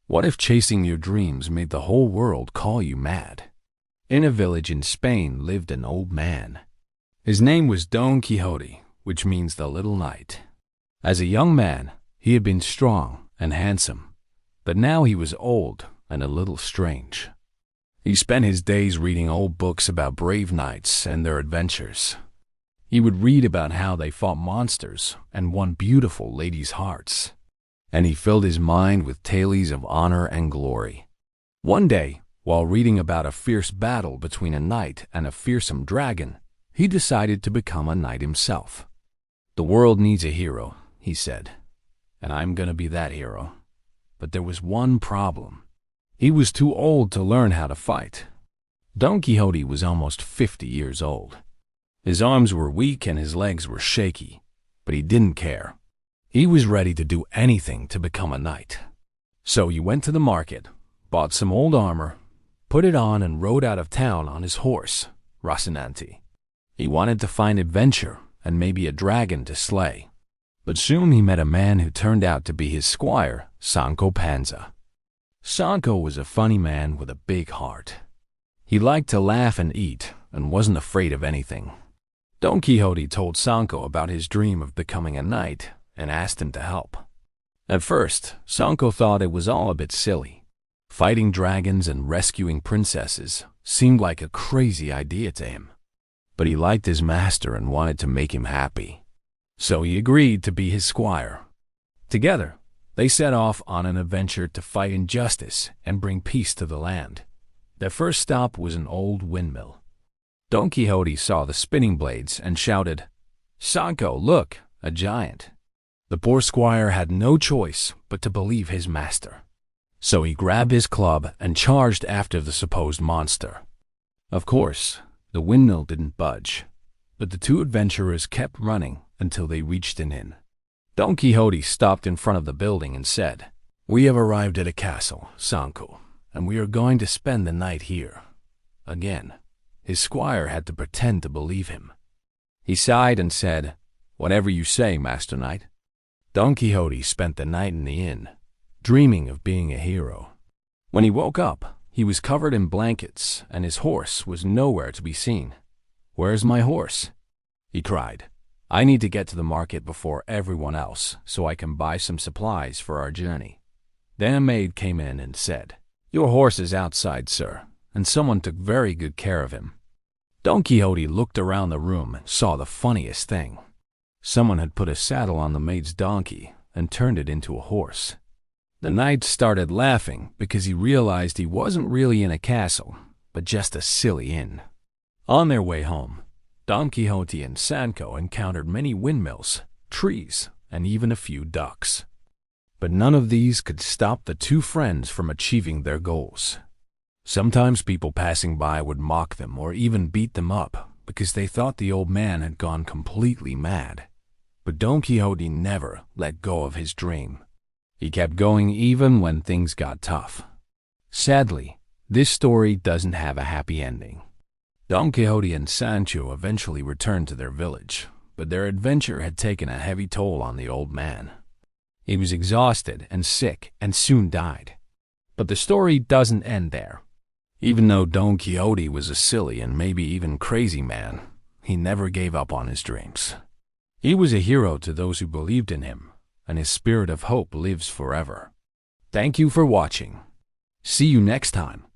What if chasing your dreams made the whole world call you mad? In a village in Spain lived an old man. His name was Don Quixote, which means the little knight. As a young man, he had been strong and handsome, but now he was old and a little strange. He spent his days reading old books about brave knights and their adventures. He would read about how they fought monsters and won beautiful ladies' hearts, and he filled his mind with tales of honor and glory. One day, while reading about a fierce battle between a knight and a fearsome dragon, he decided to become a knight himself. "The world needs a hero," he said, "and I'm gonna be that hero." But there was one problem. He was too old to learn how to fight. Don Quixote was almost 50 years old. His arms were weak and his legs were shaky, but he didn't care. He was ready to do anything to become a knight. So he went to the market, bought some old armor, put it on and rode out of town on his horse, Rocinante. He wanted to find adventure and maybe a dragon to slay. But soon he met a man who turned out to be his squire, Sancho Panza. Sancho was a funny man with a big heart. He liked to laugh and eat and wasn't afraid of anything. Don Quixote told Sancho about his dream of becoming a knight and asked him to help. At first, Sancho thought it was all a bit silly. Fighting dragons and rescuing princesses seemed like a crazy idea to him. But he liked his master and wanted to make him happy. So he agreed to be his squire. Together, they set off on an adventure to fight injustice and bring peace to the land. Their first stop was an old windmill. Don Quixote saw the spinning blades and shouted, "Sancho, look, a giant!" The poor squire had no choice but to believe his master. So he grabbed his club and charged after the supposed monster. Of course, the windmill didn't budge, but the two adventurers kept running until they reached an inn. Don Quixote stopped in front of the building and said, "We have arrived at a castle, Sancho, and we are going to spend the night here." Again, his squire had to pretend to believe him. He sighed and said, "Whatever you say, Master Knight." Don Quixote spent the night in the inn, dreaming of being a hero. When he woke up, he was covered in blankets and his horse was nowhere to be seen. "Where's my horse?" he cried. "I need to get to the market before everyone else so I can buy some supplies for our journey." Then a maid came in and said, "Your horse is outside, sir, and someone took very good care of him." Don Quixote looked around the room and saw the funniest thing. Someone had put a saddle on the maid's donkey and turned it into a horse. The knight started laughing because he realized he wasn't really in a castle, but just a silly inn. On their way home, Don Quixote and Sancho encountered many windmills, trees, and even a few ducks. But none of these could stop the two friends from achieving their goals. Sometimes people passing by would mock them or even beat them up because they thought the old man had gone completely mad. But Don Quixote never let go of his dream. He kept going even when things got tough. Sadly, this story doesn't have a happy ending. Don Quixote and Sancho eventually returned to their village, but their adventure had taken a heavy toll on the old man. He was exhausted and sick and soon died. But the story doesn't end there. Even though Don Quixote was a silly and maybe even crazy man, he never gave up on his dreams. He was a hero to those who believed in him, and his spirit of hope lives forever. Thank you for watching. See you next time.